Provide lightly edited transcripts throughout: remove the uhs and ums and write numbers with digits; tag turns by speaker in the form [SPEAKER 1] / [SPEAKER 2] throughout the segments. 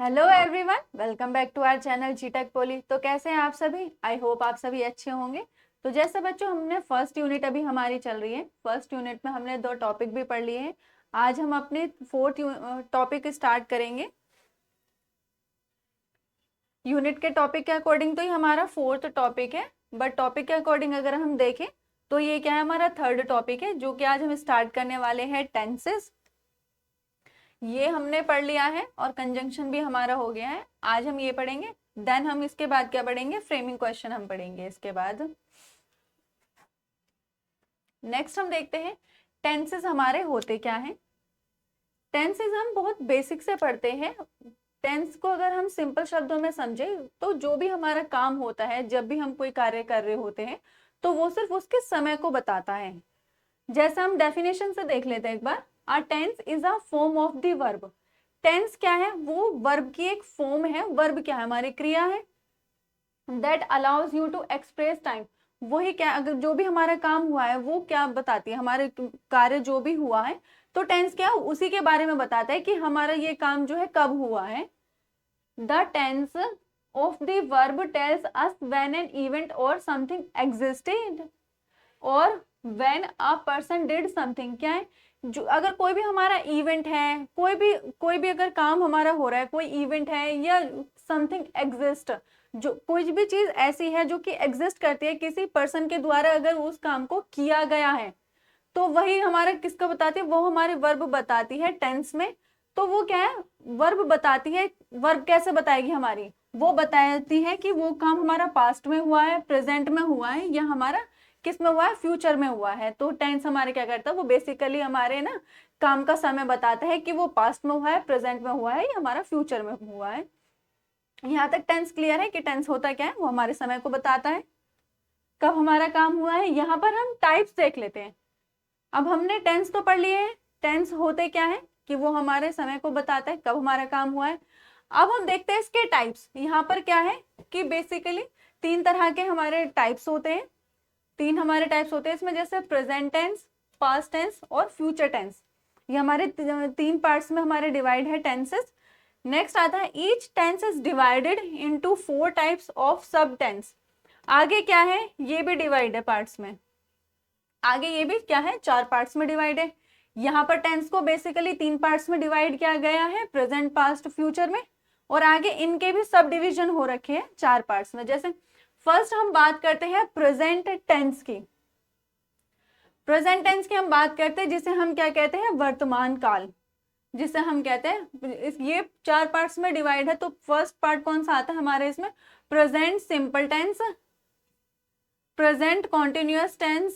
[SPEAKER 1] Hello everyone, welcome back to our channel G Tech poly. तो कैसे हैं आप सभी? आई होप आप सभी अच्छे होंगे। तो जैसे बच्चों, हमने फर्स्ट यूनिट अभी हमारी चल रही है। फर्स्ट यूनिट में हमने 2 टॉपिक भी पढ़ लिए हैं। आज हम अपने फोर्थ टॉपिक स्टार्ट करेंगे। यूनिट के टॉपिक के अकॉर्डिंग तो ये हमारा फोर्थ टॉपिक है, बट टॉपिक के अकॉर्डिंग अगर हम देखें तो ये क्या है, हमारा थर्ड टॉपिक है, जो कि आज हम स्टार्ट करने वाले हैं टेंसेस। ये हमने पढ़ लिया है और कंजंक्शन भी हमारा हो गया है। आज हम ये पढ़ेंगे, देन हम इसके बाद क्या पढ़ेंगे, फ्रेमिंग क्वेश्चन हम पढ़ेंगे इसके बाद। नेक्स्ट हम देखते हैं टेंसेस हमारे होते क्या हैं। टेंसेस हम बहुत बेसिक से पढ़ते हैं। टेंस को अगर हम सिंपल शब्दों में समझे तो जो भी हमारा काम होता है, जब भी हम कोई कार्य कर रहे होते हैं, तो वो सिर्फ उसके समय को बताता है। जैसे हम डेफिनेशन से देख लेते हैं एक बार। A tense is a form of the verb. Tense क्या है? वो वर्ब की एक फॉर्म है। वर्ब क्या है? हमारी क्रिया है। That allows you to express time. वही क्या, अगर जो भी हमारा काम हुआ है वो क्या बताती है, हमारे कार्य जो भी हुआ है, तो टेंस क्या उसी के बारे में बताता है कि हमारा ये काम जो है कब हुआ है। The tense of the verb tells us when an event और समथिंग एग्जिस्टेड और when a person did something. क्या है? जो अगर कोई भी हमारा इवेंट है, कोई भी अगर काम हमारा हो रहा है, कोई इवेंट है या समथिंग एग्जिस्ट, जो कोई भी चीज ऐसी है जो कि एग्जिस्ट करती है किसी पर्सन के द्वारा, अगर उस काम को किया गया है, तो वही हमारा किसका बताती है? वो हमारे वर्ब बताती है टेंस में। तो वो क्या है? वर्ब बताती है। वर्ब कैसे बताएगी हमारी? वो बताती है कि वो काम हमारा पास्ट में हुआ है, प्रेजेंट में हुआ है, या हमारा किस में हुआ है, फ्यूचर में हुआ है। तो टेंस हमारे क्या करता है? वो बेसिकली हमारे ना काम का समय बताता है कि वो पास्ट में हुआ है, प्रेजेंट में हुआ है, या हमारा फ्यूचर में हुआ है। यहाँ तक टेंस क्लियर है कि टेंस होता क्या है? वो हमारे समय को बताता है, कब हमारा काम हुआ है। यहाँ पर हम टाइप्स देख लेते हैं। अब हमने टेंस तो पढ़ लिए हैं। टेंस होते क्या है कि वो हमारे समय को बताता है, कब हमारा काम हुआ है। अब हम देखते हैं इसके टाइप्स। यहाँ पर क्या है कि बेसिकली 3 तरह के हमारे टाइप्स होते हैं। 3 हमारे टाइप्स होते हैं इसमें, जैसे प्रेजेंट टेंस, पास्ट टेंस और फ्यूचर टेंस। ये हमारे 3 पार्ट्स में हमारे डिवाइड है टेंसेस। नेक्स्ट आता है each tense is divided into 4 types of sub tense. आगे क्या है? ये भी डिवाइड है पार्ट्स में। आगे ये भी क्या है? 4 पार्ट्स में डिवाइड है। यहाँ पर टेंस को बेसिकली 3 पार्ट्स में डिवाइड किया गया है, प्रेजेंट, पास्ट, फ्यूचर में। और आगे इनके भी सब डिविजन हो रखे हैं 4 पार्ट्स में। जैसे फर्स्ट हम बात करते हैं प्रेजेंट टेंस की। प्रेजेंट टेंस की हम बात करते हैं जिसे हम क्या कहते हैं? वर्तमान काल, जिसे हम कहते हैं। ये 4 पार्ट्स में डिवाइड है। तो फर्स्ट पार्ट कौन सा आता है हमारे इसमें? Present simple tense, present continuous tense,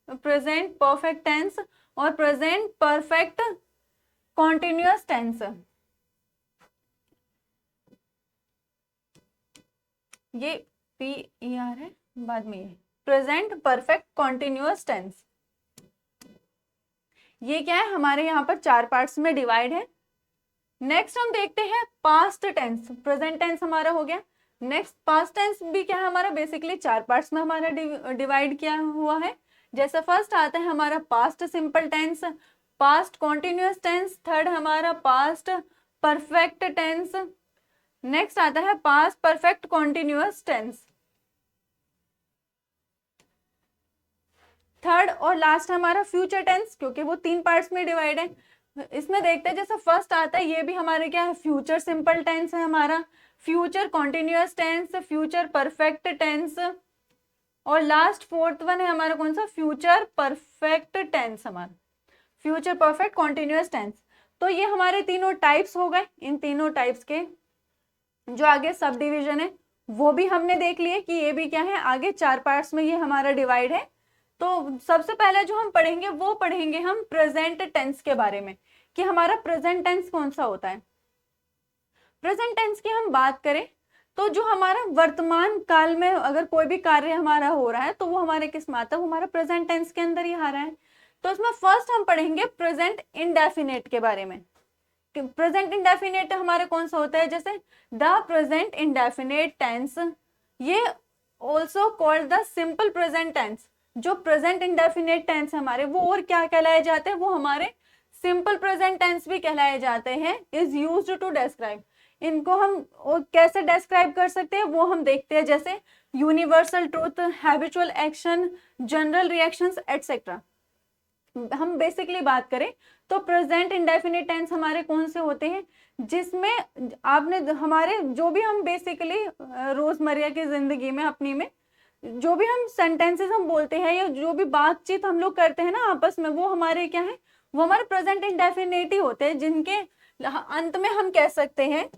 [SPEAKER 1] present perfect tense और प्रेजेंट परफेक्ट कॉन्टिन्यूअस टेंस। ये PER है, बाद में ये प्रेजेंट परफेक्ट कॉन्टिन्यूअस टेंस। ये क्या है? हमारे यहाँ पर 4 पार्ट्स में डिवाइड है। नेक्स्ट हम देखते हैं पास्ट टेंस। प्रेजेंट टेंस हमारा हो गया। नेक्स्ट पास्ट टेंस भी क्या है हमारा? बेसिकली 4 पार्ट्स में हमारा डिवाइड किया हुआ है। जैसे फर्स्ट आता है हमारा past simple tense, past continuous tense, third हमारा पास्ट परफेक्ट टेंस, नेक्स्ट आता है past perfect continuous tense, third और लास्ट हमारा फ्यूचर टेंस, क्योंकि वो 3 पार्ट्स में डिवाइड है। इसमें देखते हैं, जैसे फर्स्ट आता है ये भी हमारे क्या है? फ्यूचर सिंपल टेंस है हमारा, future continuous tense, future perfect tense, और लास्ट फोर्थ वन है हमारा कौन सा? फ्यूचर परफेक्ट टेंस, हमारा फ्यूचर परफेक्ट कॉन्टिन्यूअस टेंस। तो ये हमारे तीनों टाइप्स हो गए। इन तीनों टाइप्स के जो आगे सब डिविजन है वो भी हमने देख लिए कि ये भी क्या है, आगे 4 पार्ट्स में ये हमारा डिवाइड है। तो सबसे पहले जो हम पढ़ेंगे वो पढ़ेंगे हम प्रेजेंट टेंस के बारे में, कि हमारा प्रेजेंट टेंस कौन सा होता है। प्रेजेंट टेंस की हम बात करें तो जो हमारा वर्तमान काल में अगर कोई भी कार्य हमारा हो रहा है तो वो हमारे किस में आता है? वो हमारा प्रेजेंट टेंस के अंदर ही आ रहा है। तो इसमें फर्स्ट हम पढ़ेंगे प्रेजेंट इंडेफिनिट के बारे में। प्रेजेंट इंडेफिनिट हमारे कौन सा होता है? जैसे द प्रेजेंट इंडेफिनिट टेंस, ये also called the simple present tense. जो प्रेजेंट इंडेफिनिट टेंस हमारे, वो और क्या कहलाए जाते हैं? वो हमारे सिंपल प्रेजेंट टेंस भी कहलाए जाते हैं। इज यूज्ड टू डिस्क्राइब, इनको हम कैसे डिस्क्राइब कर सकते हैं वो हम देखते हैं, जैसे universal truth, habitual action, general reactions etcetera. हम बेसिकली बात करें तो प्रेजेंट इंडेफिनिट टेंस हमारे कौन से होते हैं, जिसमें आपने हमारे जो भी हम बेसिकली रोजमर्रा की जिंदगी में अपनी में जो भी हम सेंटेंसेस हम बोलते हैं या जो भी बातचीत हम लोग करते हैं ना आपस में, वो हमारे क्या है, वो हमारे प्रेजेंट इंडेफिनिट ही होते हैं, जिनके अंत में हम कह सकते हैं,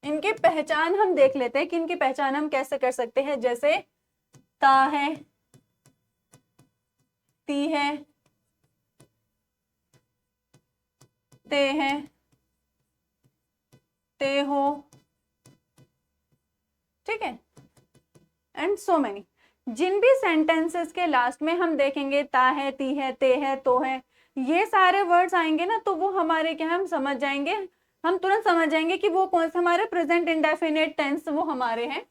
[SPEAKER 1] इनकी पहचान हम देख लेते हैं कि इनकी पहचान हम कैसे कर सकते हैं। जैसे ता है, ती है, ते है, ते हो, ठीक है, एंड सो मेनी। जिन भी सेंटेंसेस के लास्ट में हम देखेंगे ता है, ती है, ते है, तो है, ये सारे वर्ड्स आएंगे ना, तो वो हमारे क्या, हम समझ जाएंगे, हम तुरंत समझ जाएंगे कि वो कौन से हमारे प्रेजेंट इंडेफिनिट टेंस वो हमारे हैं।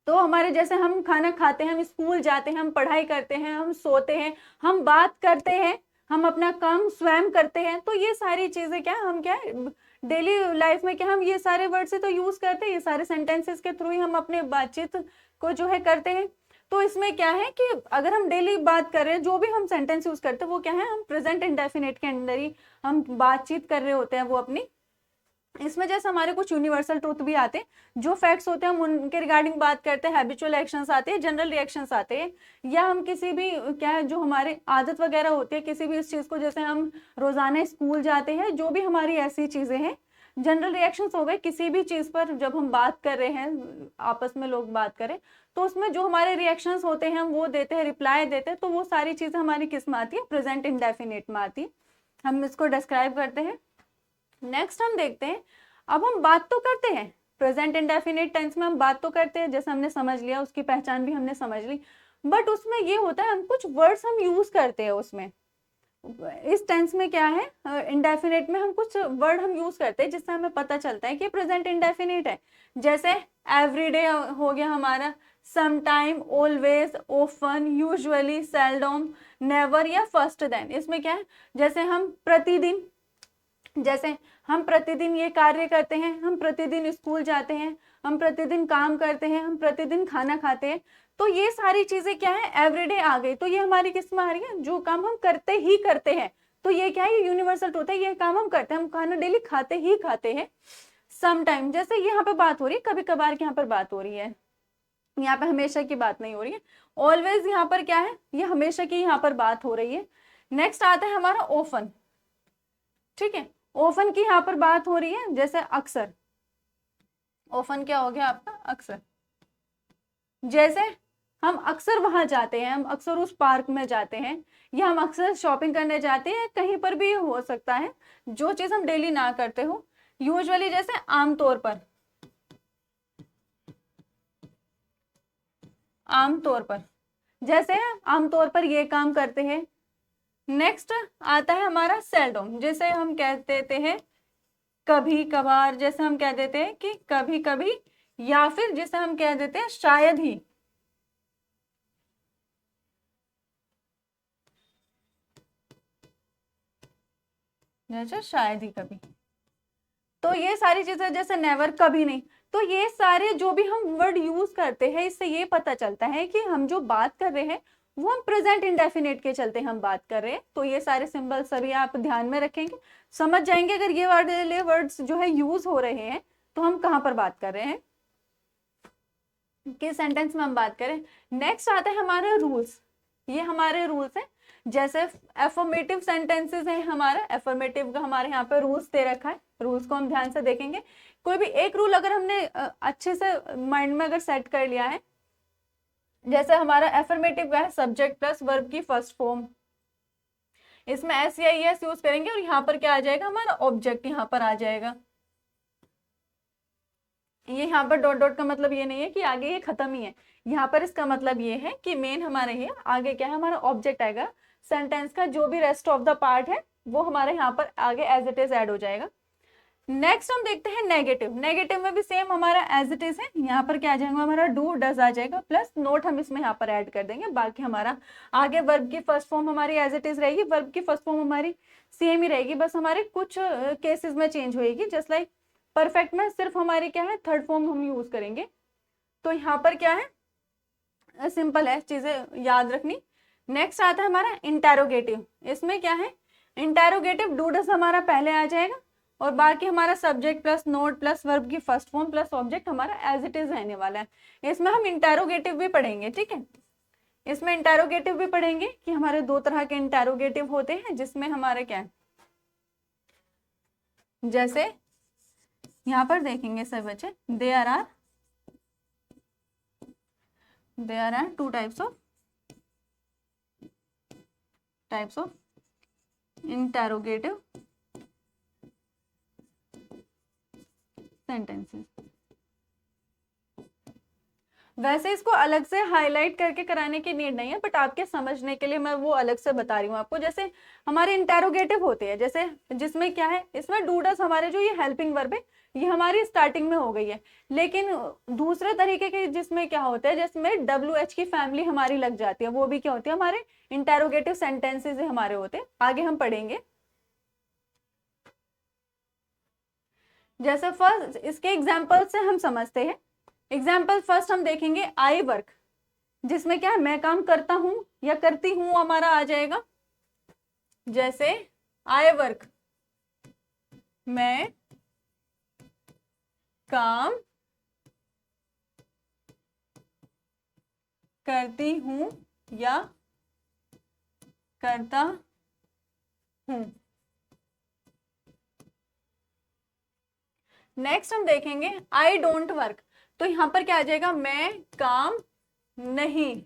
[SPEAKER 1] तो हमारे जैसे हम खाना खाते हैं, हम स्कूल जाते हैं, हम पढ़ाई करते हैं, हम सोते हैं, हम बात करते हैं, हम अपना काम स्वयं करते हैं, तो ये सारी चीजें क्या, हम क्या डेली लाइफ में क्या हम ये सारे वर्ड से तो यूज करते हैं, ये सारे सेंटेंसेस के थ्रू ही हम अपने बातचीत को जो है करते हैं। तो इसमें क्या है कि अगर हम डेली बात कर रहे हैं, जो भी हम सेंटेंस यूज करते हैं वो क्या है, हम प्रेजेंट इंडेफिनिट के अंदर ही हम बातचीत कर रहे होते हैं वो अपनी। इसमें जैसे हमारे कुछ यूनिवर्सल ट्रूथ भी आते हैं, जो फैक्ट्स होते हैं हम उनके रिगार्डिंग बात करते हैं, हैबिचुअल एक्शंस आते हैं, जनरल रिएक्शंस आते हैं, या हम किसी भी क्या है जो हमारे आदत वगैरह होती है किसी भी इस चीज को, जैसे हम रोजाना स्कूल जाते हैं, जो भी हमारी ऐसी चीजें हैं। जनरल रिएक्शंस हो गए किसी भी चीज पर, जब हम बात कर रहे हैं आपस में लोग बात करें तो उसमें जो हमारे रिएक्शंस होते हैं हम वो देते हैं, रिप्लाई देते हैं, तो वो सारी चीजें हमारी किस में आती है, प्रेजेंट इंडेफिनिट में आती है, हम इसको डिस्क्राइब करते हैं। नेक्स्ट हम देखते हैं, अब हम बात तो करते हैं प्रेजेंट इंडेफिनिट टेंस में, हम बात तो करते हैं, जैसे हमने समझ लिया, उसकी पहचान भी हमने समझ ली, बट उसमें ये होता है हम कुछ वर्ड्स हम यूज करते हैं उसमें। इस टेंस में क्या है, इंडेफिनिट में हम कुछ वर्ड हम यूज करते हैं जिससे हमें पता चलता है कि प्रेजेंट इंडेफिनिट है। जैसे एवरीडे हो गया हमारा, sometime, always, often, usually, seldom, never या फर्स्ट देन। इसमें क्या है, जैसे हम प्रतिदिन, जैसे हम प्रतिदिन ये कार्य करते हैं, हम प्रतिदिन स्कूल जाते हैं, हम प्रतिदिन काम करते हैं, हम प्रतिदिन खाना खाते हैं, तो ये सारी चीजें क्या है, एवरीडे आ गई, तो ये हमारी किस में आ रही है, जो काम हम करते ही करते हैं, तो ये क्या है, ये यूनिवर्सल ट्रूथ है, ये काम हम करते हैं, हम खाना डेली खाते ही खाते हैं। समटाइम, जैसे यहाँ पे बात हो रही है, कभी कभार की यहाँ पर बात हो रही है, यहाँ पे हमेशा की बात नहीं हो रही है। ऑलवेज यहाँ पर क्या है, ये हमेशा की यहाँ पर बात हो रही है। नेक्स्ट आता है हमारा ऑफन, ठीक है, ऑफन की यहाँ पर बात हो रही है, जैसे अक्सर, ऑफन क्या हो गया आपका, अक्सर, जैसे हम अक्सर वहां जाते हैं, हम अक्सर उस पार्क में जाते हैं, या हम अक्सर शॉपिंग करने जाते हैं, कहीं पर भी हो सकता है जो चीज हम डेली ना करते हो। यूजुअली, जैसे आमतौर पर, आमतौर पर, जैसे आमतौर पर ये काम करते हैं। नेक्स्ट आता है हमारा सेल्डम, जैसे हम कह देते हैं कभी कभार, जैसे हम कह देते हैं कि कभी कभी, या फिर जैसे हम कह देते हैं शायद ही, जैसे शायद ही कभी, तो ये सारी चीजें, जैसे नेवर, कभी नहीं, तो ये सारे जो भी हम वर्ड यूज करते हैं, इससे ये पता चलता है कि हम जो बात कर रहे हैं वो हम प्रेजेंट इंडेफिनिट के चलते हम बात कर रहे हैं। तो ये सारे सिंबल सभी आप ध्यान में रखेंगे, समझ जाएंगे अगर ये वर्ड्स जो है यूज हो रहे हैं तो हम कहाँ पर बात कर रहे हैं, किस सेंटेंस में हम बात करें। नेक्स्ट आता है हमारा रूल्स, ये हमारे रूल्स हैं, जैसे एफर्मेटिव सेंटेंसेस है हमारा, एफर्मेटिव का हमारे यहाँ पे रूल्स दे रखा है, रूल्स को हम ध्यान से देखेंगे। कोई भी एक रूल अगर हमने अच्छे से माइंड में अगर सेट कर लिया है, जैसे हमारा एफर्मेटिव का है सब्जेक्ट प्लस वर्ब की फर्स्ट फॉर्म, इसमें एस या एस यूज करेंगे और यहाँ पर क्या आ जाएगा, हमारा ऑब्जेक्ट यहाँ पर आ जाएगा। ये यहाँ पर डॉट डॉट का मतलब ये नहीं है कि आगे ये खत्म ही है, यहाँ पर इसका मतलब ये है कि मेन हमारे ये आगे क्या है, हमारा ऑब्जेक्ट आएगा, सेंटेंस का जो भी रेस्ट ऑफ द पार्ट है वो हमारे यहाँ पर आगे एज इट इज ऐड हो जाएगा। नेक्स्ट हम देखते हैं नेगेटिव। नेगेटिव में भी सेम हमारा एज इट इज है, यहाँ पर क्या आ जाएगा हमारा डू डज आ जाएगा, प्लस नोट हम इसमें यहाँ पर ऐड कर देंगे। बाकी हमारा आगे वर्ब की फर्स्ट फॉर्म हमारी एज इट इज रहेगी, वर्ब की फर्स्ट फॉर्म हमारी सेम ही रहेगी, बस हमारे कुछ केसेस में चेंज होएगी। जस्ट लाइक परफेक्ट में सिर्फ हमारी क्या है थर्ड फॉर्म हम यूज करेंगे। तो यहाँ पर क्या है सिंपल है, चीजें याद रखनी। नेक्स्ट आता है हमारा इंटेरोगेटिव। इसमें क्या है इंटेरोगेटिव डू डज हमारा पहले आ जाएगा और बाकी हमारा subject plus note plus verb की फर्स्ट फॉर्म प्लस ऑब्जेक्ट हमारा एज इट इज रहने वाला है। इसमें हम इंटेरोगेटिव भी पढ़ेंगे, ठीक है। इसमें इंटेरोगेटिव भी पढ़ेंगे कि हमारे दो तरह के इंटेरोगेटिव होते हैं, जिसमें हमारे क्या है जैसे यहाँ पर देखेंगे सब बच्चे, there are two types of interrogative sentences. वैसे इसको अलग से हाईलाइट करके कराने की नीड नहीं है, बट आपके समझने के लिए मैं वो अलग से बता रही हूँ आपको। जैसे हमारे इंटेरोगेटिव होते हैं, जैसे जिसमें क्या है इसमें डू डज हमारे जो ये हेल्पिंग वर्ब है ये हमारी स्टार्टिंग में हो गई है, लेकिन दूसरे तरीके के जिसमें क्या होता है जिसमें WH की फैमिली हमारी लग जाती है, वो भी क्या होती है हमारे इंटेरोगेटिव सेंटेंसेस हमारे होते हैं, आगे हम पढ़ेंगे। जैसे फर्स्ट इसके एग्जाम्पल से हम समझते हैं। एग्जाम्पल फर्स्ट हम देखेंगे आई वर्क, जिसमें क्या है मैं काम करता हूं या करती हूं हमारा आ जाएगा। जैसे आई वर्क मैं काम करती हूं या करता हूं। नेक्स्ट हम देखेंगे आई डोंट वर्क, तो यहां पर क्या आ जाएगा मैं काम नहीं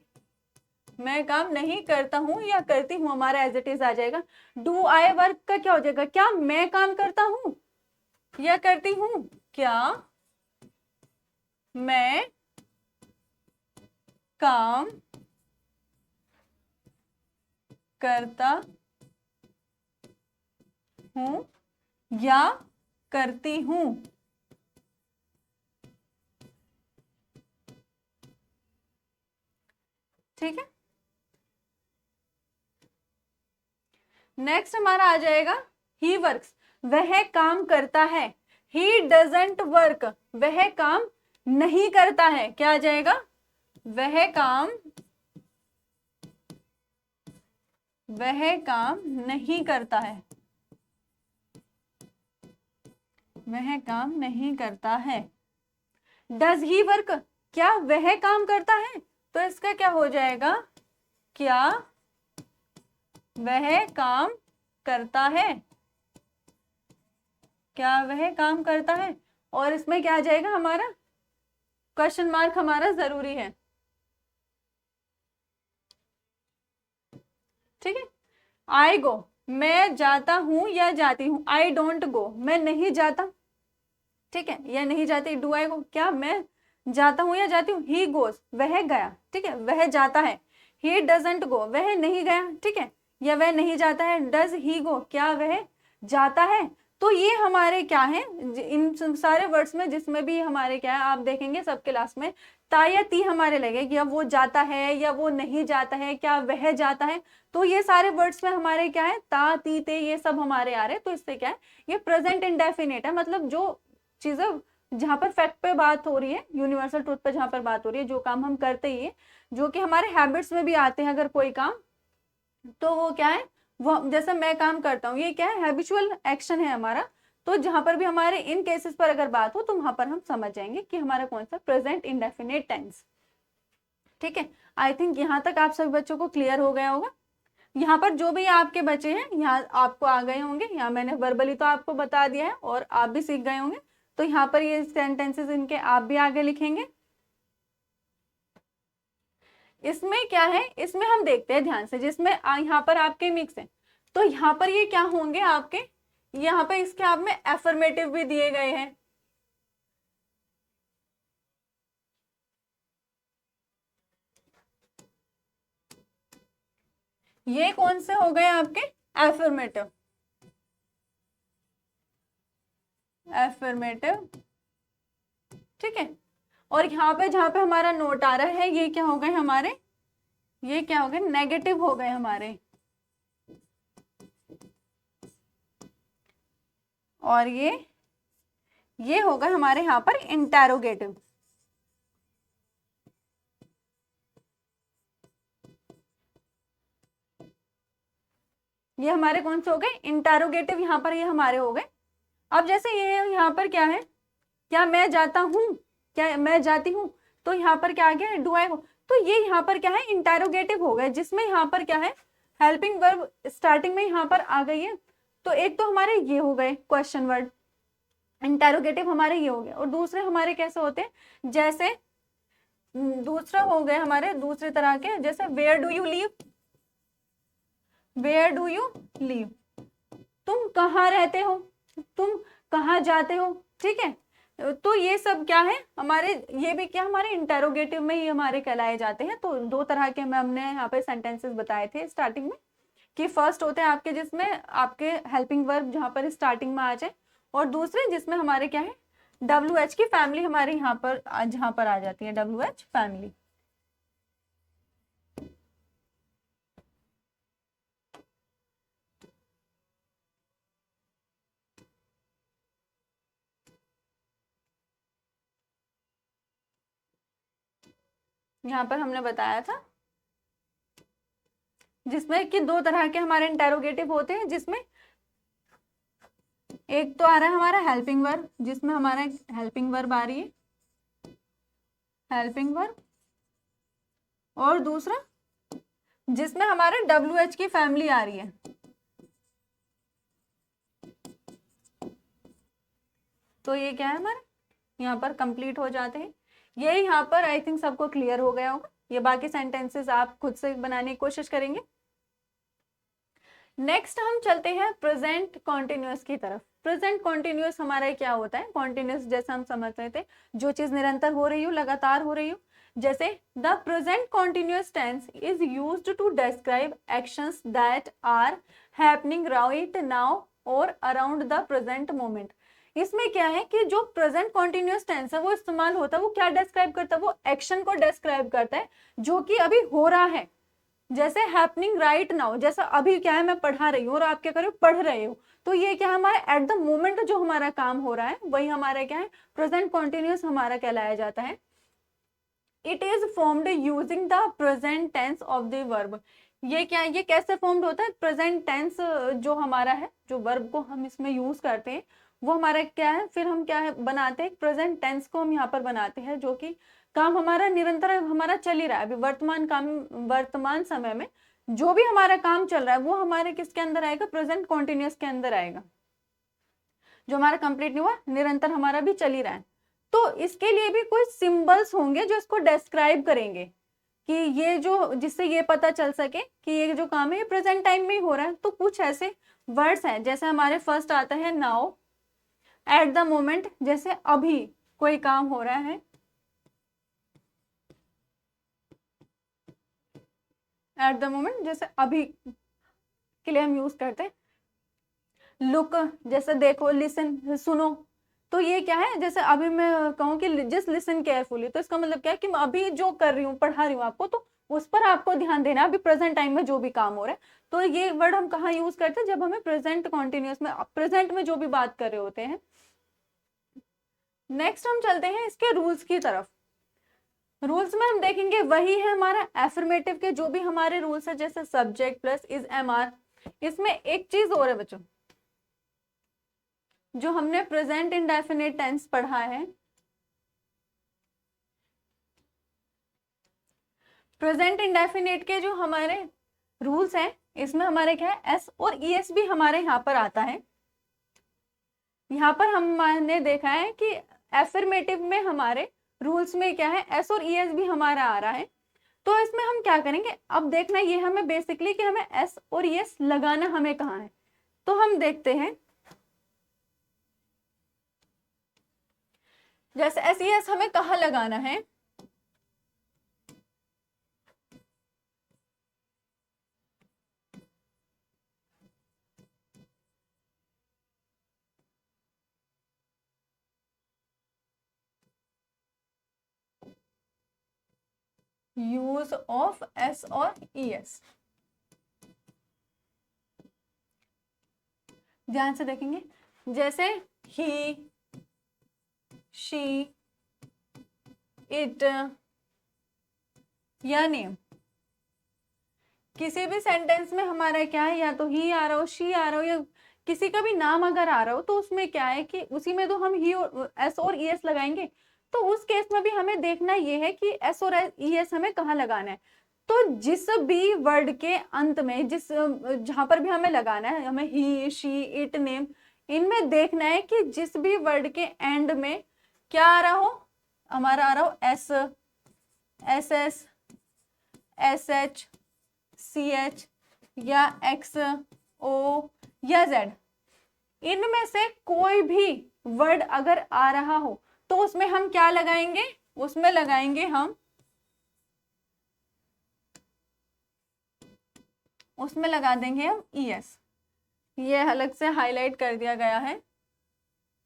[SPEAKER 1] करता हूं या करती हूं हमारा एज इट इज आ जाएगा। डू आई वर्क का क्या हो जाएगा क्या मैं काम करता हूं या करती हूं, क्या मैं काम करता हूं या करती हूं। ठीक है। नेक्स्ट हमारा आ जाएगा ही वर्क्स, वह काम करता है। ही डजंट वर्क, वह काम नहीं करता है, क्या आ जाएगा वह काम नहीं करता है, वह काम नहीं करता है। डज ही वर्क, क्या वह काम करता है, तो इसका क्या हो जाएगा क्या वह काम करता है, क्या वह काम करता है। और इसमें क्या आ जाएगा हमारा क्वेश्चन मार्क हमारा जरूरी है, ठीक है। आई गो, मैं जाता हूं या जाती हूं। आई डोंट गो, मैं नहीं जाता, ठीक है, या नहीं जाती। डू आई गो, क्या मैं जाता हूं या जाती हूँ। ही गोज, वह गया, ठीक है, वह जाता है। ही डजंट गो, वह नहीं गया, ठीक है, या वह नहीं जाता है। डज ही गो, क्या वह जाता है। तो ये हमारे क्या है इन सारे वर्ड्स में जिसमें भी हमारे क्या है आप देखेंगे सबके लास्ट में ता या ती हमारे लगेगी, या वो जाता है या वो नहीं जाता है, क्या वह जाता है। तो ये सारे वर्ड्स में हमारे क्या है ता ती ते ये सब हमारे आ रहे हैं। तो इससे क्या है ये प्रेजेंट इंडेफिनिट है, मतलब जो चीजें जहां पर फैक्ट पे बात हो रही है, यूनिवर्सल ट्रुथ पे जहां पर बात हो रही है, जो काम हम करते ही है, जो कि हमारे हैबिट्स में भी आते हैं अगर कोई काम, तो वो क्या है वो जैसे मैं काम करता हूँ ये क्या है हैबिचुअल एक्शन है हमारा। तो जहां पर भी हमारे इन केसेस पर अगर बात हो तो वहां पर हम समझ जाएंगे कि हमारा कौन सा प्रेजेंट इंडेफिनिट टेंस। ठीक है, आई थिंक यहाँ तक आप सभी बच्चों को क्लियर हो गया होगा। यहाँ पर जो भी आपके बच्चे हैं यहाँ आपको आ गए होंगे, यहाँ मैंने वर्बली तो आपको बता दिया है और आप भी सीख गए होंगे। तो यहाँ पर ये सेंटेंसेस इनके आप भी आगे लिखेंगे। इसमें क्या है इसमें हम देखते हैं ध्यान से, जिसमें यहाँ पर आपके मिक्स है, तो यहाँ पर ये क्या होंगे आपके, यहाँ पर इसके आप में एफर्मेटिव भी दिए गए हैं। ये कौन से हो गए आपके एफर्मेटिव। एफर्मेटिव, ठीक है। और यहाँ पे जहाँ पे हमारा नोट आ रहा है, ये क्या हो गए हमारे, ये क्या हो गए, नेगेटिव हो गए हमारे। और ये होगा हमारे यहाँ पर इंटेरोगेटिव। ये हमारे कौन से हो गए, इंटेरोगेटिव, यहाँ पर ये हमारे हो गए। अब जैसे ये यहाँ पर क्या है, क्या मैं जाता हूँ, क्या मैं जाती हूँ, तो यहाँ पर क्या आ गया, डू आई हो, तो ये यहाँ पर क्या है, इंटेरोगेटिव हो गए, जिसमें यहाँ पर क्या है, हेल्पिंग वर्ब स्टार्टिंग में यहाँ पर आ गई है। तो एक तो हमारे ये हो गए क्वेश्चन वर्ड, इंटेरोगेटिव हमारे ये हो गए। और दूसरे हमारे कैसे होते हैं, जैसे दूसरा हो गए हमारे दूसरे तरह के, जैसे where do you live, where do you live, तुम कहाँ रहते हो, तुम कहाँ जाते हो, ठीक है। तो ये सब क्या है हमारे, ये भी क्या हमारे इंटेरोगेटिव में ही हमारे कहलाए जाते हैं। तो दो तरह के हमने यहाँ पे सेंटेंसेस बताए थे स्टार्टिंग में, कि फर्स्ट होते हैं आपके जिसमें आपके हेल्पिंग वर्ब जहाँ पर स्टार्टिंग में आ जाए, और दूसरे जिसमें हमारे क्या है, WH की फैमिली हमारे यहाँ पर जहाँ पर आ जाती है, WH फैमिली। यहाँ पर हमने बताया था जिसमें कि दो तरह के हमारे इंटेरोगेटिव होते हैं, जिसमें एक तो आ रहा है हमारा हेल्पिंग वर्ब, जिसमें हमारा हेल्पिंग वर्ब आ रही है, हेल्पिंग वर्ब, और दूसरा जिसमें हमारे WH की फैमिली आ रही है। तो ये क्या है हमारे यहाँ पर कंप्लीट हो जाते हैं। ये यहाँ पर आई थिंक सबको क्लियर हो गया होगा। ये बाकी सेंटेंसेस आप खुद से बनाने की कोशिश करेंगे। नेक्स्ट हम चलते हैं प्रेजेंट कॉन्टिन्यूअस की तरफ। प्रेजेंट कॉन्टिन्यूअस हमारा क्या होता है, कॉन्टिन्यूअस जैसे हम समझ रहे थे, जो चीज निरंतर हो रही हो, लगातार हो रही हो। जैसे the present continuous tense is used to describe actions that are happening right now और अराउंड द प्रेजेंट मोमेंट। इसमें क्या है कि जो प्रेजेंट कॉन्टिन्यूअस टेंस है वो इस्तेमाल होता है, वो क्या डिस्क्राइब करता है, वो एक्शन को डिस्क्राइब करता है जो कि अभी हो रहा है। जैसे हैपनिंग राइट नाउ, जैसा अभी क्या है, मैं पढ़ा रही हूँ और आप क्या कर रहे हो, पढ़ रहे हो। तो ये क्या हमारा एट द मोमेंट जो हमारा काम हो रहा है वही हमारा क्या है, प्रेजेंट कॉन्टिन्यूअस हमारा कहलाया जाता है। It is formed using the present tense of the verb. ये क्या है, ये कैसे फॉर्म्ड होता है, प्रेजेंट टेंस जो हमारा है, जो वर्ब को हम इसमें यूज करते हैं वो हमारा क्या है, फिर हम क्या है बनाते हैं, प्रेजेंट टेंस को हम यहाँ पर बनाते हैं, जो कि काम हमारा निरंतर हमारा चल ही रहा है। अभी वर्तमान काम, वर्तमान समय में जो भी हमारा काम चल रहा है वो हमारे किसके अंदर आएगा, प्रेजेंट कॉन्टिन्यूअस के अंदर आएगा। जो हमारा कंप्लीट नहीं हुआ, निरंतर हमारा भी चल ही रहा है। तो इसके लिए भी कोई सिंबल्स होंगे जो इसको डिस्क्राइब करेंगे, कि ये जो, जिससे ये पता चल सके कि ये जो काम है ये प्रेजेंट टाइम में ही हो रहा है। तो कुछ ऐसे वर्ड्स हैं, जैसे हमारे फर्स्ट आता है नाउ, एट द मोमेंट, जैसे अभी कोई काम हो रहा है, एट द मोमेंट जैसे अभी के लिए हम यूज करते हैं। लुक, जैसे देखो, लिसन सुनो, तो ये क्या है, जैसे अभी मैं कहूँ कि जस्ट लिसन केयरफुली, तो इसका मतलब क्या है कि मैं अभी जो कर रही हूँ, पढ़ा रही हूँ आपको, तो उस पर आपको ध्यान देना, अभी प्रेजेंट टाइम में जो भी काम हो रहा है। तो ये वर्ड हम कहाँ यूज करते हैं, जब हमें प्रेजेंट कॉन्टिन्यूअस में, प्रेजेंट में जो भी बात कर रहे होते हैं। नेक्स्ट हम चलते हैं इसके रूल्स की तरफ। रूल्स में हम देखेंगे वही है हमारा एफर्मेटिव के जो भी हमारे रूल्स है, जैसे सब्जेक्ट प्लस इज MR। इसमें एक चीज और है बच्चों, जो हमने प्रेजेंट इंडेफिनिट टेंस पढ़ा है, प्रेजेंट इंडेफिनिट के जो हमारे रूल्स हैं, इसमें हमारे क्या है, एस और ES भी हमारे यहाँ पर आता है। यहाँ पर हमने देखा है कि एफर्मेटिव में हमारे रूल्स में क्या है, एस और ES भी हमारा आ रहा है। तो इसमें हम क्या करेंगे, अब देखना ये हमें बेसिकली कि हमें एस और ES लगाना हमें कहाँ है। तो हम देखते हैं, जैसे SES हमें कहाँ लगाना है, यूज ऑफ एस और ई एस। ध्यान से देखेंगे, जैसे ही, शी, इट या नेम। किसी भी सेंटेंस में हमारा क्या है, या तो ही आ रहा हो, शी आ रहा हो, या किसी का भी नाम अगर आ रहा हो, तो उसमें क्या है कि उसी में तो हम ही और एस और ई एस लगाएंगे। तो उस केस में भी हमें देखना ये है कि एस और ई एस हमें कहाँ लगाना है। तो जिस भी वर्ड के अंत में, जहां पर भी हमें लगाना है, हमें ही, शी, इट, नेम, इनमें देखना है कि जिस भी वर्ड के एंड में क्या आ रहा हो, हमारा आ रहा हो s, s s, s h, c h, या एक्स, ओ या जेड। इनमें से कोई भी वर्ड अगर आ रहा हो तो उसमें हम क्या लगाएंगे, उसमें लगाएंगे हम, उसमें लगा देंगे हम ई एस। ये अलग से हाईलाइट कर दिया गया है,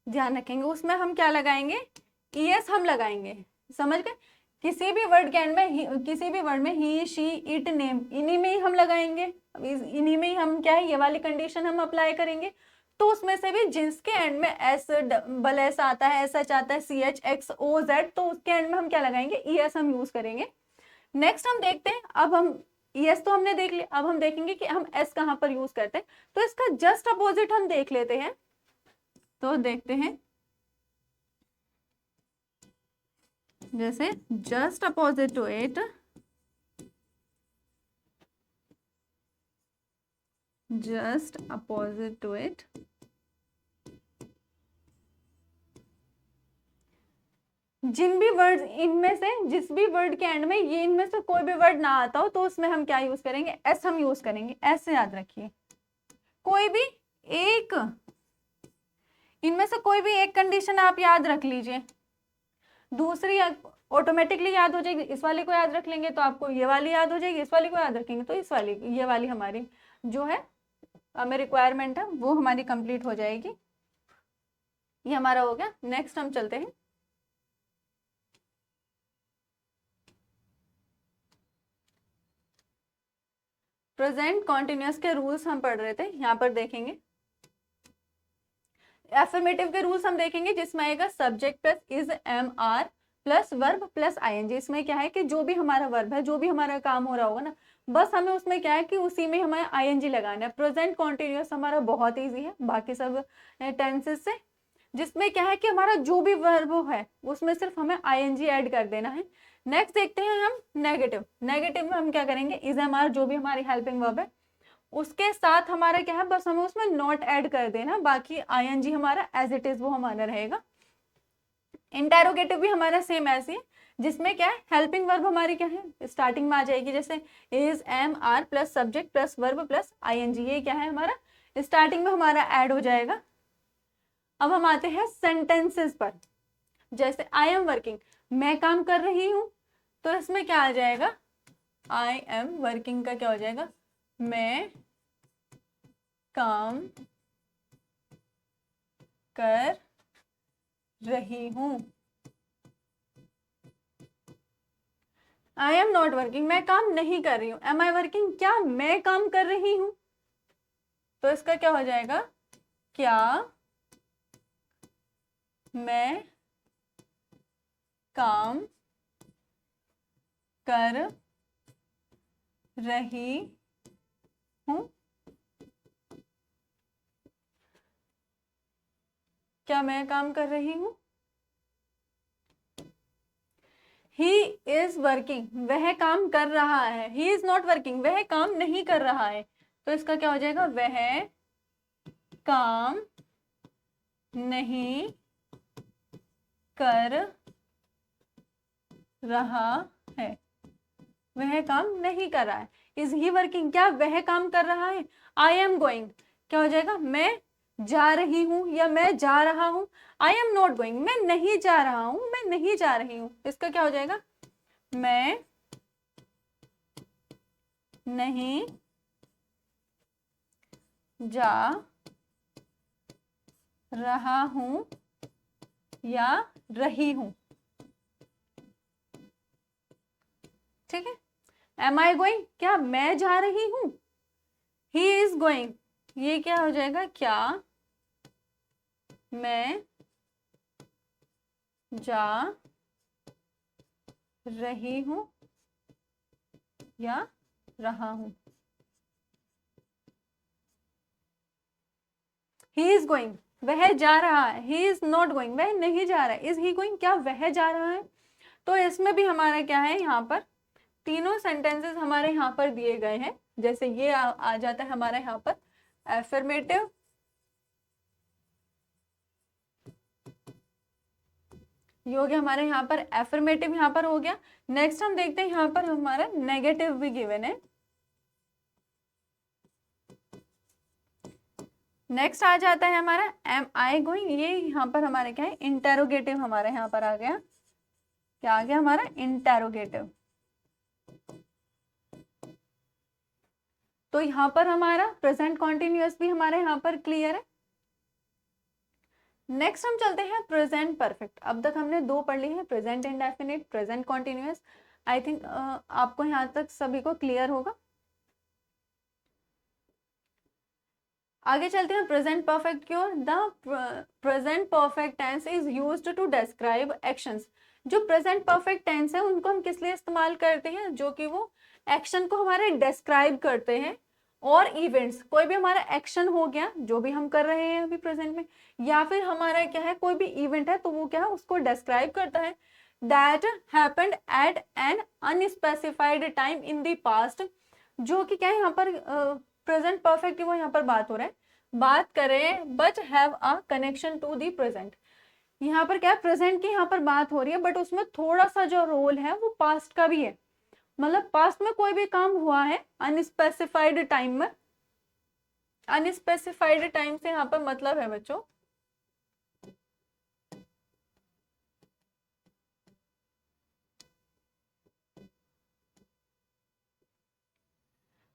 [SPEAKER 1] ध्यान रखेंगे। उसमें हम क्या लगाएंगे, ई एस हम लगाएंगे, समझ गए। किसी भी वर्ड के एंड में, किसी भी वर्ड में ही, शी, इट, नेम, इन्हीं में ही हम लगाएंगे। इन्हीं में ही हम क्या है, ये वाली कंडीशन हम अप्लाई करेंगे। तो उसमें से भी जिसके एंड में एस, डबल एस आता है, एस एच आता है, सी एच, एक्स, ओ, जेड, तो उसके एंड में हम क्या लगाएंगे, ई एस हम यूज करेंगे। नेक्स्ट हम देखते हैं, अब हम ई एस तो हमने देख लिया, अब हम देखेंगे कि हम एस कहाँ पर यूज करते हैं। तो इसका जस्ट अपोजिट हम देख लेते हैं। तो देखते हैं, जैसे just opposite to it, just opposite to it, जिन भी वर्ड, इनमें से जिस भी वर्ड के एंड में ये इनमें से कोई भी वर्ड ना आता हो, तो उसमें हम क्या यूज करेंगे, एस हम यूज करेंगे। एस याद रखिए, कोई भी एक, इनमें से कोई भी एक कंडीशन आप याद रख लीजिए, दूसरी ऑटोमेटिकली याद हो जाएगी। इस वाली को याद रख लेंगे तो आपको ये वाली याद हो जाएगी, इस वाली को याद रखेंगे तो इस वाली, ये वाली हमारी जो है हमें रिक्वायरमेंट है वो हमारी कंप्लीट हो जाएगी। ये हमारा हो गया। नेक्स्ट हम चलते हैं, प्रेजेंट कॉन्टिन्यूअस के रूल्स हम पढ़ रहे थे, यहाँ पर देखेंगे एफर्मेटिव के रूल्स हम देखेंगे, जिसमें आएगा subject plus is, am, are plus verb plus i n g. इसमें क्या है कि जो भी हमारा वर्ब है, जो भी हमारा काम हो रहा होगा ना, बस हमें उसमें क्या है कि उसी में हमें आईएनजी लगाना है। प्रेजेंट कॉन्टिन्यूअस हमारा बहुत इजी है बाकी सब टेंसेस से, जिसमें क्या है कि हमारा जो भी वर्ब है उसमें सिर्फ हमें आईएनजी ऐड कर देना है। नेक्स्ट देखते हैं हम नेगेटिव। नेगेटिव में हम क्या करेंगे, इज, एम, आर जो भी हमारी हेल्पिंग वर्ब है उसके साथ हमारा क्या है, बस हमें उसमें नॉट ऐड कर देना, बाकी आईएनजी हमारा एज इट इज वो हमारा रहेगा। इंटेरोगेटिव भी हमारा सेम ऐसे है, जिसमें क्या है, हेल्पिंग वर्ब हमारी क्या है, स्टार्टिंग में आ जाएगी, जैसे is, am, are plus subject plus verb plus i n g, ये क्या है हमारा स्टार्टिंग में हमारा ऐड हो जाएगा। अब हम आते हैं सेंटेंसेस पर, जैसे आई एम वर्किंग, मैं काम कर रही हूं, तो इसमें क्या आ जाएगा, आई एम वर्किंग का क्या हो जाएगा, मैं काम कर रही हूं। आई एम नॉट वर्किंग, मैं काम नहीं कर रही हूं। एम आई वर्किंग, क्या मैं काम कर रही हूं, तो इसका क्या हो जाएगा, क्या मैं काम कर रही हूं, क्या मैं काम कर रही हूं। ही इज वर्किंग, वह काम कर रहा है। ही इज नॉट वर्किंग, वह काम नहीं कर रहा है, तो इसका क्या हो जाएगा, वह काम नहीं कर रहा है, वह काम नहीं कर रहा है। इज ही वर्किंग, क्या वह काम कर रहा है। आई एम गोइंग, क्या हो जाएगा, मैं जा रही हूं या मैं जा रहा हूं। आई एम नॉट गोइंग, मैं नहीं जा रहा हूं, मैं नहीं जा रही हूं, इसका क्या हो जाएगा, मैं नहीं जा रहा हूं या रही हूं। ठीक है। एम आई गोइंग, क्या मैं जा रही हूं। ही इज गोइंग, ये क्या हो जाएगा, क्या मैं जा रही हूं या रहा हूं। ही इज गोइंग, वह जा रहा है। ही इज नॉट गोइंग, वह नहीं जा रहा है। इज ही गोइंग, क्या वह जा रहा है। तो इसमें भी हमारा क्या है, यहाँ पर तीनों सेंटेंसेस हमारे यहाँ पर दिए गए हैं। जैसे ये आ जाता है हमारा यहाँ पर एफर्मेटिव, ये हो गया हमारे यहाँ पर एफर्मेटिव, यहाँ पर हो गया। नेक्स्ट हम देखते हैं यहाँ पर हमारा नेगेटिव भी गिवन है। नेक्स्ट आ जाता है हमारा एम आई गोइंग, ये यहाँ पर हमारे क्या है, इंटेरोगेटिव हमारे यहाँ पर आ गया। क्या आ गया हमारा, इंटेरोगेटिव। तो यहाँ पर हमारा प्रेजेंट कॉन्टिन्यूअस भी हमारे यहाँ पर क्लियर है। नेक्स्ट हम चलते हैं प्रेजेंट परफेक्ट। अब तक हमने दो पढ़ ली है, present indefinite, present continuous. I think आपको यहाँ तक सभी को क्लियर होगा। आगे चलते हैं प्रेजेंट परफेक्ट की ओर। The present perfect tense is used to describe actions. जो प्रेजेंट परफेक्ट टेंस है उनको हम किस लिए इस्तेमाल करते हैं, जो कि वो एक्शन को हमारे डिस्क्राइब करते हैं, और इवेंट्स, कोई भी हमारा एक्शन हो गया जो भी हम कर रहे हैं अभी प्रेजेंट में, या फिर हमारा क्या है कोई भी इवेंट है तो वो क्या है उसको डिस्क्राइब करता है। That happened at an unspecified time in the past, जो कि क्या है यहाँ पर प्रेजेंट परफेक्ट की वो यहाँ पर बात हो रहा है, बात करें but have a connection to the present. यहाँ पर क्या है, प्रेजेंट की यहाँ पर बात हो रही है बट उसमें थोड़ा सा जो रोल है वो पास्ट का भी है। मतलब पास्ट में कोई भी काम हुआ है अनस्पेसिफाइड टाइम में, अनस्पेसिफाइड टाइम से यहाँ पर मतलब है बच्चों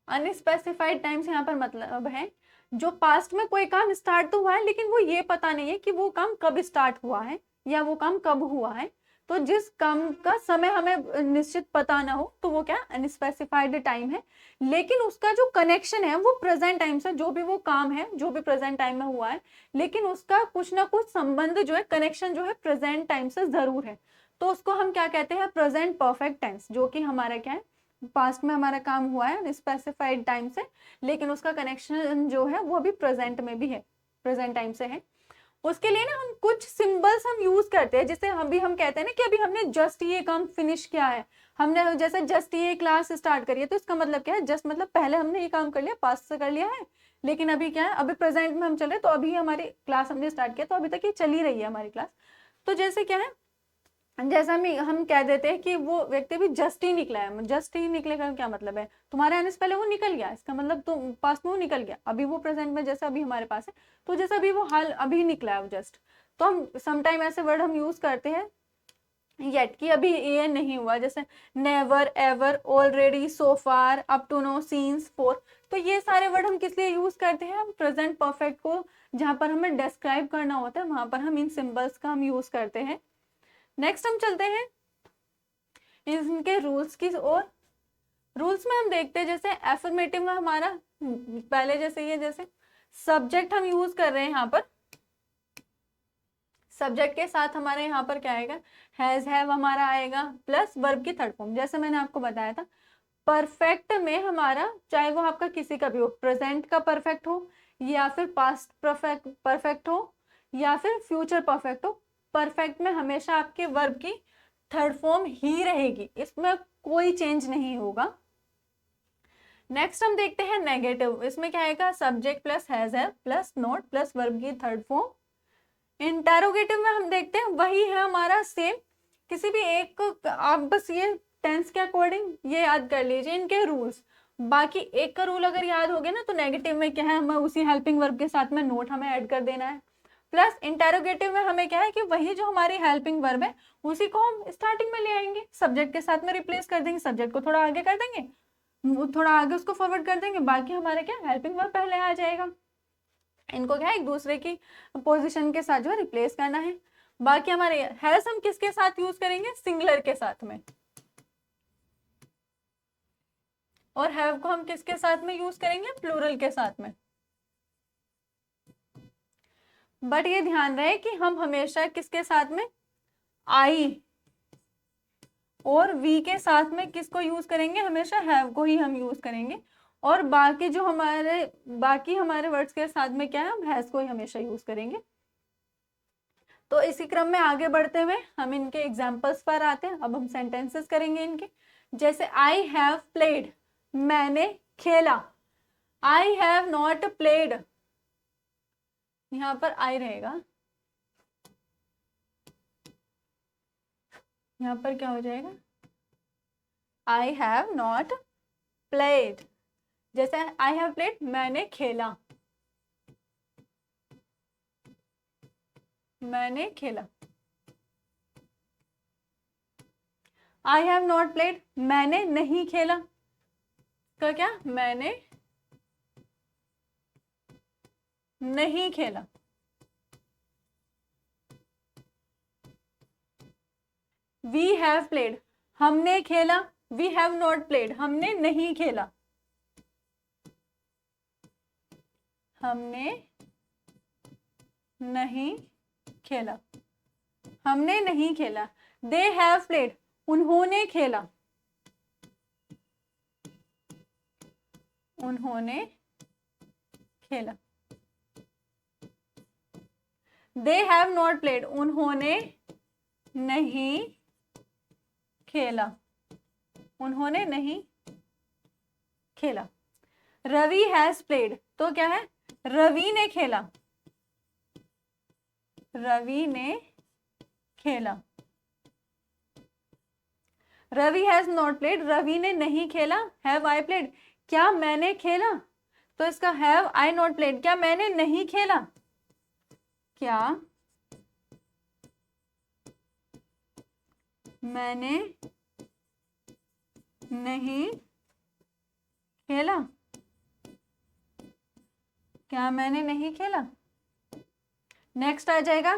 [SPEAKER 1] अनस्पेसिफाइड टाइम से यहाँ पर मतलब है जो पास्ट में कोई काम स्टार्ट तो हुआ है लेकिन वो ये पता नहीं है कि वो काम कब स्टार्ट हुआ है या वो काम कब हुआ है। तो जिस काम का समय हमें निश्चित पता ना हो तो वो क्या अनस्पेसिफाइड टाइम है, लेकिन उसका जो कनेक्शन है वो प्रेजेंट टाइम से, जो भी वो काम है जो भी प्रेजेंट टाइम में हुआ है लेकिन उसका कुछ ना कुछ संबंध जो है, कनेक्शन जो है प्रेजेंट टाइम से जरूर है, तो उसको हम क्या कहते हैं, प्रेजेंट परफेक्ट टेंस। जो कि हमारा क्या है, पास्ट में हमारा काम हुआ है स्पेसिफाइड टाइम से लेकिन उसका कनेक्शन जो है वो अभी प्रेजेंट में भी है, प्रेजेंट टाइम से है। उसके लिए ना हम कुछ सिंबल्स हम यूज करते हैं, जैसे हम कहते हैं ना कि अभी हमने जस्ट ये काम फिनिश किया है, हमने जैसे जस्ट ये क्लास स्टार्ट करी है, तो इसका मतलब क्या है, जस्ट मतलब पहले हमने ये काम कर लिया, पास्ट से कर लिया है, लेकिन अभी क्या है, अभी प्रेजेंट में हम चल रहे, तो अभी हमारी क्लास हमने स्टार्ट किया, तो अभी तक ये चली रही है हमारी क्लास। तो जैसे क्या है, जैसा हम कह देते हैं कि वो व्यक्ति भी जस्ट ही निकला है, जस्ट ही निकले का क्या मतलब है, तुम्हारे आने से पहले वो निकल गया, इसका मतलब तुम पास में वो निकल गया, अभी वो प्रेजेंट में जैसे अभी हमारे पास है, तो जैसे अभी वो हाल अभी निकला है वो जस्ट। तो हम समटाइम ऐसे वर्ड हम यूज करते हैं येट, कि अभी ये नहीं हुआ, जैसे never, ever, already, so far, up to now, since, for. तो ये सारे वर्ड हम किस लिए यूज करते हैं, हम प्रेजेंट परफेक्ट को जहां पर हमें डिस्क्राइब करना होता है वहां पर हम इन सिंबल्स का हम यूज करते हैं। नेक्स्ट हम चलते हैं इनके रूल्स की ओर। रूल्स में हम देखते हैं जैसे एफर्मेटिव में हमारा पहले जैसे ये, जैसे सब्जेक्ट हम यूज कर रहे हैं यहाँ पर, सब्जेक्ट के साथ हमारे यहाँ पर क्या आएगा, हैज, हैव हमारा आएगा, प्लस वर्ब की थर्ड फॉर्म। जैसे मैंने आपको बताया था परफेक्ट में हमारा चाहे वो आपका किसी का भी हो, प्रेजेंट का परफेक्ट हो या फिर पास्ट परफेक्ट हो या फिर फ्यूचर परफेक्ट हो, परफेक्ट में हमेशा आपके वर्ब की थर्ड फॉर्म ही रहेगी, इसमें कोई चेंज नहीं होगा। नेक्स्ट हम देखते हैं नेगेटिव, इसमें क्या आएगा, subject plus has, have plus not plus verb की थर्ड फॉर्म। इंटेरोगेटिव में हम देखते हैं वही है हमारा सेम, किसी भी एक आप बस ये टेंस के अकॉर्डिंग ये याद कर लीजिए इनके रूल्स, बाकी एक का रूल अगर याद हो गया ना तो नेगेटिव में क्या है, हमें उसी हेल्पिंग वर्ब के साथ में नोट हमें ऐड कर देना है। प्लस इंटेरोगेटिव में हमें क्या है कि वही जो हमारी हेल्पिंग वर्ब है उसी को हम स्टार्टिंग में ले आएंगे, सब्जेक्ट के साथ में रिप्लेस कर देंगे, सब्जेक्ट को थोड़ा आगे कर देंगे, थोड़ा आगे उसको फॉरवर्ड कर देंगे, बाकी हमारे क्या हेल्पिंग वर्ब पहले आ जाएगा। इनको क्या है एक दूसरे की पोजीशन के साथ जो है रिप्लेस करना है। बाकी हमारे हैज हम किसके साथ यूज करेंगे, सिंगुलर के साथ में, और हैव को हम किसके साथ में यूज करेंगे? प्लूरल के साथ में। बट ये ध्यान रहे कि हम हमेशा किसके साथ में? आई और वी के साथ में किसको यूज करेंगे? हमेशा हैव को ही हम यूज करेंगे। और बाकी जो हमारे वर्ड्स के साथ में क्या है? हम हैज को ही हमेशा यूज करेंगे। तो इसी क्रम में आगे बढ़ते हुए हम इनके एग्जाम्पल्स पर आते हैं। अब हम सेंटेंसेस करेंगे इनके। जैसे आई हैव प्लेड, मैंने खेला। आई हैव नॉट प्लेड, यहां पर आई रहेगा, यहां पर क्या हो जाएगा? आई हैव नॉट प्लेड। जैसे आई हैव प्लेड, मैंने खेला, मैंने खेला। आई हैव नॉट प्लेड, मैंने नहीं खेला। का क्या? मैंने नहीं खेला। वी हैव प्लेड, हमने खेला। वी हैव नॉट प्लेड, हमने नहीं खेला। हमने नहीं खेला, हमने नहीं खेला। दे हैव प्लेड, उन्होंने खेला, उन्होंने खेला। दे हैव नॉट प्लेड, उन्होंने नहीं खेला, उन्होंने नहीं खेला। रवि हैज प्लेड, तो क्या है? रवि ने खेला, रवि ने खेला। Ravi has not played, Ravi ने नहीं खेला। हैव आई प्लेड, क्या मैंने खेला? तो इसका हैव आई नॉट प्लेड, क्या मैंने नहीं खेला? क्या मैंने नहीं खेला? क्या मैंने नहीं खेला? नेक्स्ट आ जाएगा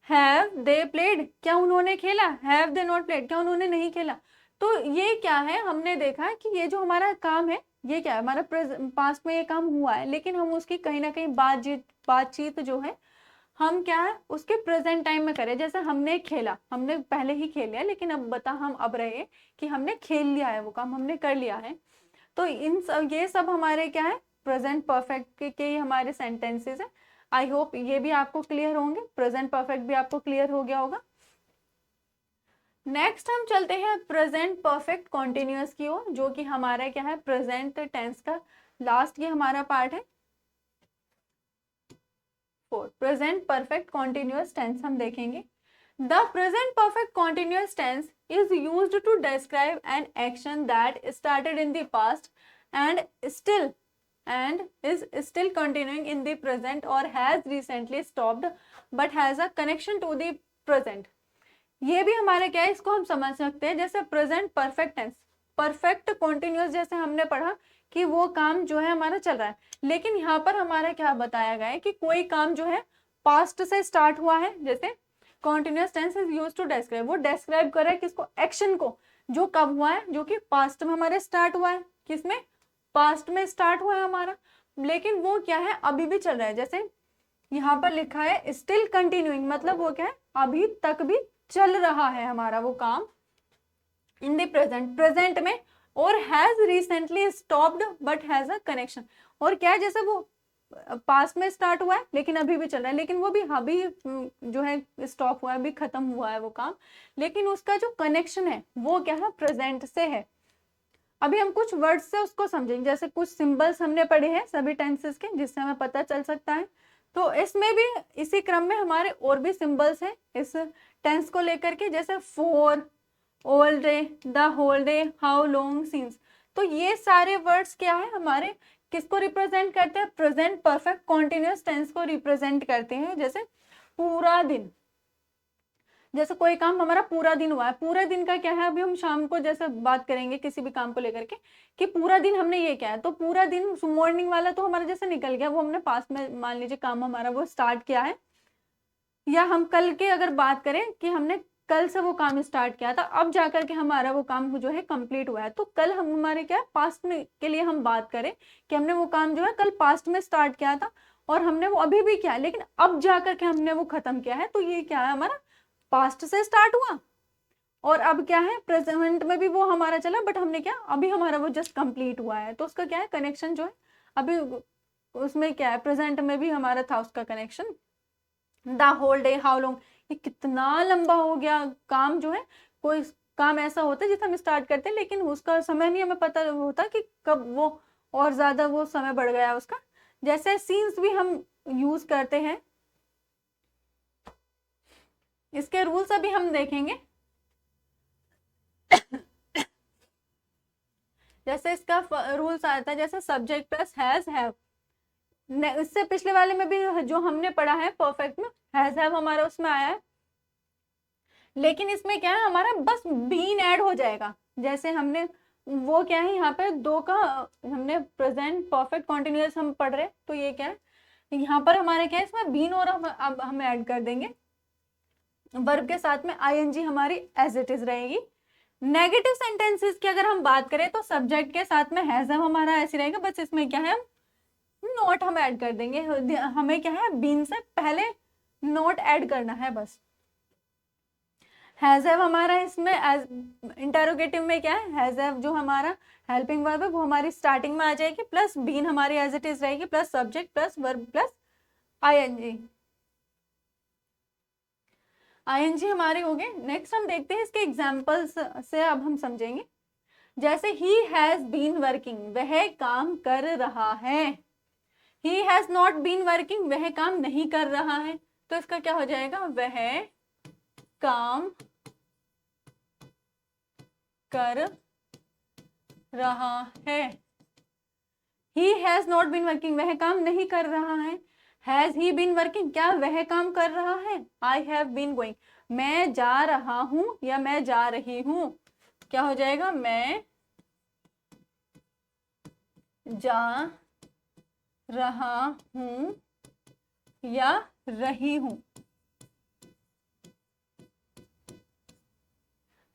[SPEAKER 1] हैव दे प्लेड, क्या उन्होंने खेला? हैव दे नॉट प्लेड, क्या उन्होंने नहीं खेला? तो ये क्या है? हमने देखा कि ये जो हमारा काम है, ये क्या है? हमारा पास्ट में ये काम हुआ है, लेकिन हम उसकी कहीं ना कहीं बातचीत जो है हम क्या है उसके प्रेजेंट टाइम में करें। जैसे हमने खेला, हमने पहले ही खेल लिया, लेकिन अब रहे कि हमने खेल लिया है, वो काम हमने कर लिया है। तो ये सब हमारे क्या है? प्रेजेंट परफेक्ट के हमारे सेंटेंसेस है। आई होप ये भी आपको क्लियर होंगे, प्रेजेंट परफेक्ट भी आपको क्लियर हो गया होगा। नेक्स्ट हम चलते हैं प्रेजेंट परफेक्ट कॉन्टिन्यूअस की ओर, जो कि हमारा क्या है? प्रेजेंट टेंस का लास्ट ये हमारा पार्ट है। प्रेजेंट परफेक्ट कॉन्टिन्यूअस टेंस हम देखेंगे। The present perfect continuous tense is used to describe an action that started in the past and is still continuing in the present or has recently stopped but has a connection to the present। ये भी हमारे क्या है? इसको हम समझ सकते हैं जैसे present perfect tense, perfect continuous, जैसे हमने पढ़ा कि वो काम जो है हमारा चल रहा है, लेकिन यहाँ पर हमारा क्या बताया गया है कि कोई काम जो है पास्ट से स्टार्ट हुआ है। जैसे continuous tense is used to describe, वो डिस्क्राइब कर रहा है किसको? एक्शन को, जो कब हुआ है, जो कि पास्ट में हमारे स्टार्ट हुआ है। किसमें? पास्ट में स्टार्ट हुआ है हमारा, लेकिन वो क्या है? अभी भी चल रहा है। जैसे यहाँ पर लिखा है स्टिल कंटिन्यूइंग, मतलब वो क्या है? अभी तक भी चल रहा है हमारा वो काम इन द प्रेजेंट में। और has recently stopped but has a connection, और क्या है? जैसे वो पास्ट में स्टार्ट हुआ है लेकिन अभी भी चल रहा है, लेकिन वो भी अभी जो है स्टॉप हुआ है, अभी खत्म हुआ है वो काम, लेकिन उसका जो कनेक्शन है वो क्या है? प्रेजेंट से है। अभी हम कुछ वर्ड्स से उसको समझेंगे, जैसे कुछ सिंबल्स हमने पढ़े हैं सभी टेंसेस के, जिससे हमें पता चल सकता है। तो इसमें भी इसी क्रम में हमारे और भी सिंबल्स हैं इस टेंस को लेकर के, जैसे for, all day, the whole day, how long, since. तो ये सारे वर्ड्स क्या है? हमारे किसको रिप्रेजेंट करते हैं? प्रेजेंट परफेक्ट कॉन्टिन्यूअस टेंस को रिप्रेजेंट करते हैं। जैसे पूरा दिन, जैसे कोई काम हमारा पूरा दिन हुआ है, पूरे दिन का क्या है? अभी हम शाम को जैसे बात करेंगे किसी भी काम को लेकर के कि पूरा दिन हमने ये किया है, तो पूरा दिन मॉर्निंग वाला तो हमारा जैसे निकल गया, वो हमने पास में मान लीजिए काम हमारा वो स्टार्ट किया है। या हम कल के अगर बात करें कि हमने कल से वो काम स्टार्ट किया था, अब जाकर के हमारा वो काम जो है कंप्लीट हुआ है। तो कल हम हमारे क्या है पास्ट में के लिए हम बात करें कि हमने वो काम जो है कल पास्ट में स्टार्ट किया था और हमने वो अभी भी किया है, लेकिन अब जाकर के हमने वो खत्म किया है, तो ये क्या है हमारा पास्ट से स्टार्ट हुआ और अब क्या है प्रेजेंट में भी वो हमारा चला, बट हमने क्या अभी हमारा वो जस्ट कंप्लीट हुआ है। तो उसका क्या है कनेक्शन जो है अभी उसमें क्या है प्रेजेंट में भी हमारा था उसका connection. The whole day how long, ये कितना लंबा हो गया काम जो है। कोई काम ऐसा होता है जिसे हम स्टार्ट करते हैं लेकिन उसका समय नहीं हमें पता होता कि कब वो और ज्यादा वो समय बढ़ गया उसका। जैसे सीन्स भी हम यूज करते हैं, इसके रूल्स अभी हम देखेंगे। जैसे इसका रूल्स आता है जैसे सब्जेक्ट प्लस हैज हैव, इससे पिछले वाले में भी जो हमने पढ़ा है परफेक्ट में हैज हैव हमारा उसमें आया है, लेकिन इसमें क्या है हमारा बस बीन ऐड हो जाएगा। जैसे हमने वो क्या है यहाँ पे दो का हमने प्रेजेंट परफेक्ट कॉन्टिन्यूअस हम पढ़ रहे, तो ये क्या है यहाँ पर हमारे क्या है इसमें बीन और अब हम ऐड कर देंगे वर्ब के साथ में आईएनजी हमारी एज इट इज रहेगी। नेगेटिव सेंटेंसेस की अगर हम बात करें तो सब्जेक्ट के साथ में हैज हमारा ऐसे रहेगा, बस इसमें क्या है हम नोट हम ऐड कर देंगे। हमें क्या है बीन से पहले नोट ऐड करना है बस। हैज हैव हमारा इसमें इंटरोगेटिव में क्या है हैज हैव जो हमारा हेल्पिंग वर्ब है वो हमारी स्टार्टिंग में आ जाएगी, प्लस बीन हमारी एज इट इज रहेगी, plus subject plus verb plus i n g. I n g हमारे हो गए। नेक्स्ट हम देखते हैं इसके एग्जांपल्स से अब हम समझेंगे। जैसे ही हैज बीन वर्किंग, वह काम कर रहा है। He has not been working, वह काम नहीं कर रहा है। तो इसका क्या हो जाएगा वह काम कर रहा है। He has not been working, वह काम नहीं कर रहा है। हैज ही बीन वर्किंग, क्या वह काम कर रहा है। आई हैव बीन गोइंग, मैं जा रहा हूं या मैं जा रही हूं। क्या हो जाएगा मैं जा रहा हूं या रही हूं।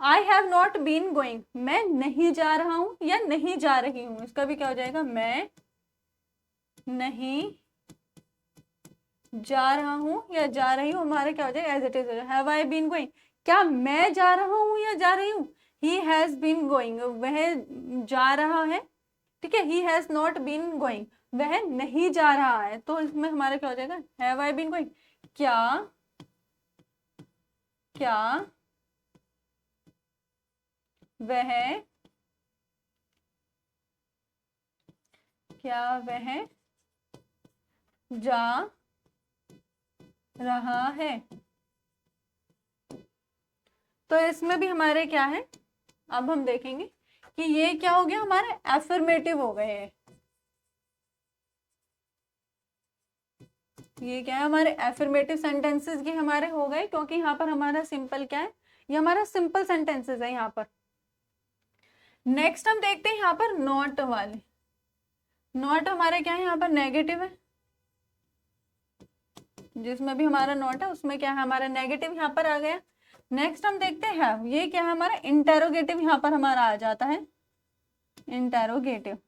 [SPEAKER 1] I have not been going, मैं नहीं जा रहा हूं या नहीं जा रही हूं। इसका भी क्या हो जाएगा मैं नहीं जा रहा हूं या जा रही हूं, हमारा क्या हो जाएगा as it is. Have I been going, क्या मैं जा रहा हूं या जा रही हूं। ही हैज बीन गोइंग, वह जा रहा है, ठीक है। He has not been going, वह नहीं जा रहा है। तो इसमें हमारा क्या हो जाएगा हैव आई बीन गोइंग, क्या वह जा रहा है। तो इसमें भी हमारे क्या है अब हम देखेंगे कि ये क्या हो गया हमारे एफर्मेटिव हो गए हैं। ये क्या है हमारे एफर्मेटिव सेंटेंसेस के हमारे हो गए, क्योंकि यहाँ पर हमारा सिंपल क्या है ये हमारा सिंपल सेंटेंसेस है यहाँ पर। नेक्स्ट हम देखते हैं यहाँ पर नॉट वाले। नॉट हमारे क्या है यहाँ पर नेगेटिव है, जिसमें भी हमारा नॉट है उसमें क्या है हमारा नेगेटिव यहाँ पर आ गया। नेक्स्ट हम देखते हैं ये क्या है हमारा इंटेरोगेटिव यहाँ पर हमारा आ जाता है। इंटेरोगेटिव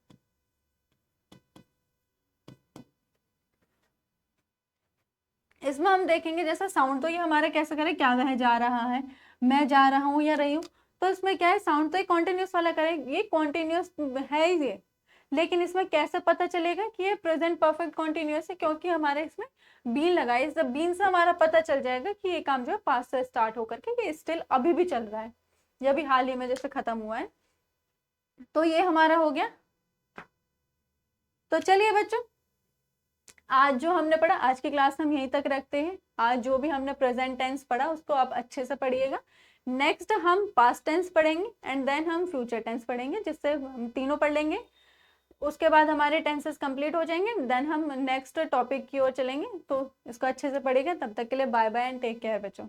[SPEAKER 1] इसमें हम देखेंगे जैसा साउंड, तो ये हमारा कैसे करें क्या वह जा रहा है, मैं जा रहा हूँ या रही हूँ। तो इसमें क्या है साउंड तो ये कॉन्टिन्यूस वाला करें, ये कॉन्टिन्यूस है ही ये, लेकिन इसमें कैसे पता चलेगा कि ये प्रेजेंट परफेक्ट कॉन्टिन्यूस है, क्योंकि हमारे इसमें बीन लगाए। इस बीन से हमारा पता चल जाएगा कि ये काम जो है पास्ट से स्टार्ट होकर के ये स्टिल अभी भी चल रहा है, ये भी हाल ही में जैसे खत्म हुआ है। तो ये हमारा हो गया। तो चलिए बच्चों आज जो हमने पढ़ा आज की क्लास हम यहीं तक रखते हैं। आज जो भी हमने प्रेजेंट टेंस पढ़ा उसको आप अच्छे से पढ़िएगा। नेक्स्ट हम पास्ट टेंस पढ़ेंगे एंड देन हम फ्यूचर टेंस पढ़ेंगे, जिससे हम तीनों पढ़ लेंगे। उसके बाद हमारे टेंसेस कंप्लीट हो जाएंगे, देन हम नेक्स्ट टॉपिक की ओर चलेंगे। तो इसको अच्छे से पढ़िएगा। तब तक के लिए bye bye and take care बच्चों।